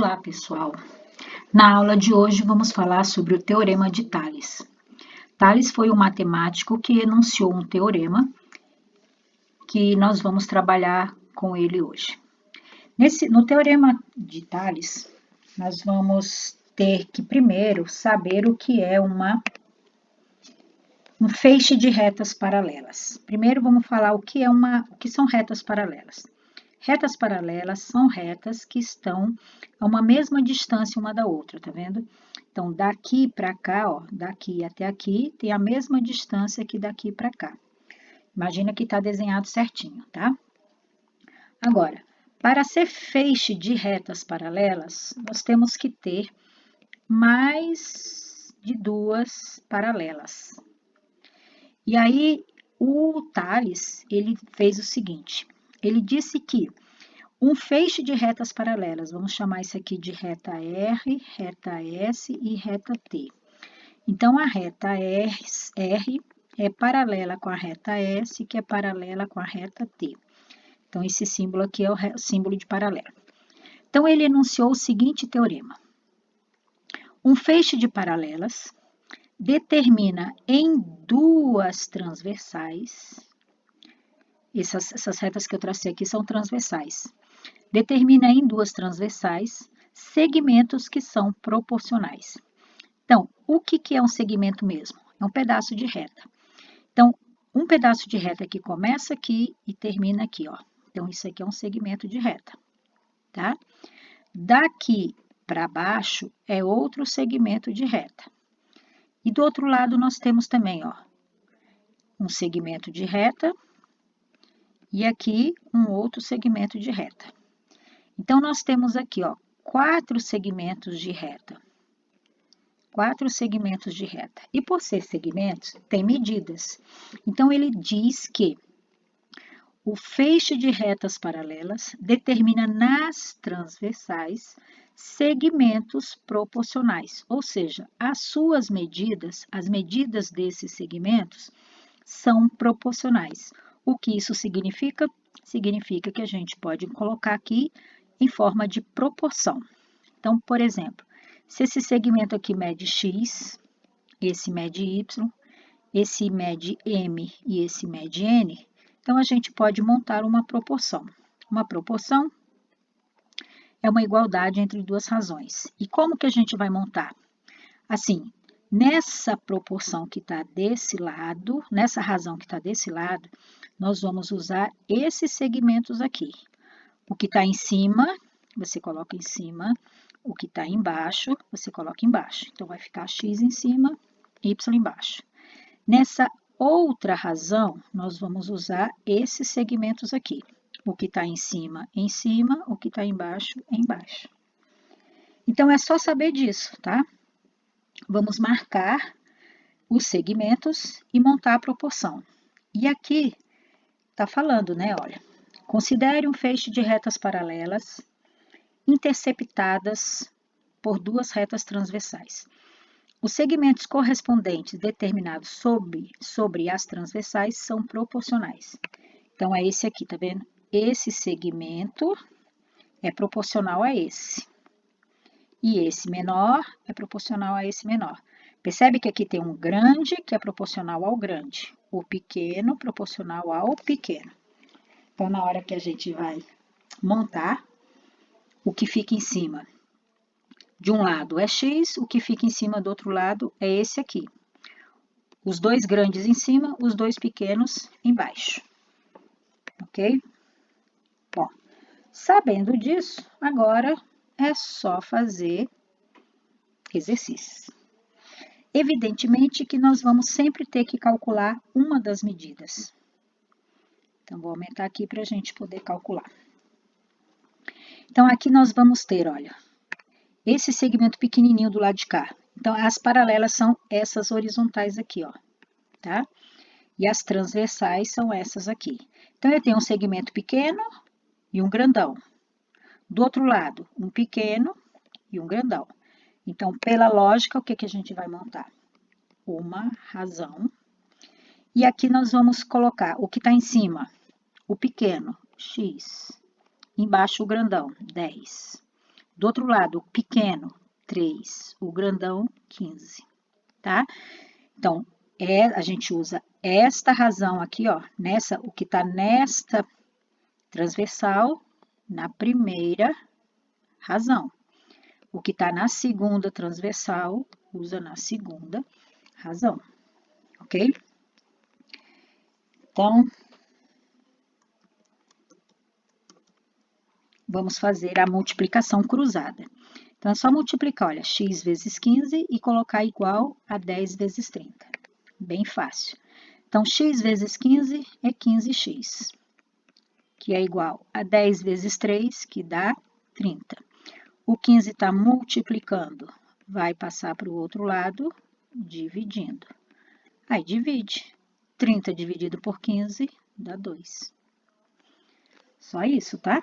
Olá, pessoal! Na aula de hoje vamos falar sobre o Teorema de Tales. Tales foi um matemático que enunciou um teorema que nós vamos trabalhar com ele hoje. No Teorema de Tales, nós vamos ter que primeiro saber o que é um feixe de retas paralelas. Primeiro vamos falar o que são retas paralelas. Retas paralelas são retas que estão a uma mesma distância uma da outra, tá vendo? Então, daqui para cá, ó, daqui até aqui, tem a mesma distância que daqui para cá. Imagina que está desenhado certinho, tá? Agora, para ser feixe de retas paralelas, nós temos que ter mais de duas paralelas. E aí, o Tales, ele fez o seguinte, ele disse que um feixe de retas paralelas, vamos chamar isso aqui de reta R, reta S e reta T. Então, a reta R é paralela com a reta S, que é paralela com a reta T. Então, esse símbolo aqui é o símbolo de paralelo. Então, ele enunciou o seguinte teorema. Um feixe de paralelas determina em duas transversais, essas retas que eu tracei aqui são transversais, determina em duas transversais segmentos que são proporcionais. Então, o que é um segmento mesmo? É um pedaço de reta. Então, um pedaço de reta que começa aqui e termina aqui, ó. Então, isso aqui é um segmento de reta, tá? Daqui para baixo é outro segmento de reta. E do outro lado nós temos também, ó, um segmento de reta e aqui um outro segmento de reta. Então, nós temos aqui, ó, quatro segmentos de reta. Quatro segmentos de reta. E por ser segmentos, tem medidas. Então, ele diz que o feixe de retas paralelas determina nas transversais segmentos proporcionais, ou seja, as medidas desses segmentos são proporcionais. O que isso significa? Significa que a gente pode colocar aqui em forma de proporção. Então, por exemplo, se esse segmento aqui mede x, esse mede y, esse mede m e esse mede n, então a gente pode montar uma proporção. Uma proporção é uma igualdade entre duas razões. E como que a gente vai montar? Assim, nessa proporção que está desse lado, nessa razão que está desse lado, nós vamos usar esses segmentos aqui. O que está em cima, você coloca em cima. O que está embaixo, você coloca embaixo. Então, vai ficar x em cima, y embaixo. Nessa outra razão, nós vamos usar esses segmentos aqui. O que está em cima, o que está embaixo, embaixo. Então, é só saber disso, tá? Vamos marcar os segmentos e montar a proporção. E aqui está falando, né? Olha, considere um feixe de retas paralelas interceptadas por duas retas transversais. Os segmentos correspondentes determinados sobre as transversais são proporcionais. Então, é esse aqui, tá vendo? Esse segmento é proporcional a esse. E esse menor é proporcional a esse menor. Percebe que aqui tem um grande que é proporcional ao grande. O pequeno proporcional ao pequeno. Então, na hora que a gente vai montar, o que fica em cima de um lado é x, o que fica em cima do outro lado é esse aqui. Os dois grandes em cima, os dois pequenos embaixo. Ok? Bom, sabendo disso, agora é só fazer exercícios. Evidentemente que nós vamos sempre ter que calcular uma das medidas. Então, vou aumentar aqui para a gente poder calcular. Então, aqui nós vamos ter, olha, esse segmento pequenininho do lado de cá. Então, as paralelas são essas horizontais aqui, ó, tá? E as transversais são essas aqui. Então, eu tenho um segmento pequeno e um grandão. Do outro lado, um pequeno e um grandão. Então, pela lógica, o que que a gente vai montar? Uma razão. E aqui nós vamos colocar o que está em cima, o pequeno, x. Embaixo o grandão, 10. Do outro lado, o pequeno, 3. O grandão, 15, tá? Então, a gente usa esta razão aqui, ó, o que está nesta transversal, na primeira razão. O que está na segunda transversal, usa na segunda razão, ok? Então, vamos fazer a multiplicação cruzada. Então, é só multiplicar, olha, x vezes 15 e colocar igual a 10 vezes 30. Bem fácil. Então, x vezes 15 é 15x, que é igual a 10 vezes 3, que dá 30. O 15 está multiplicando, vai passar para o outro lado, dividindo. Aí, divide. 30 dividido por 15 dá 2. Só isso, tá?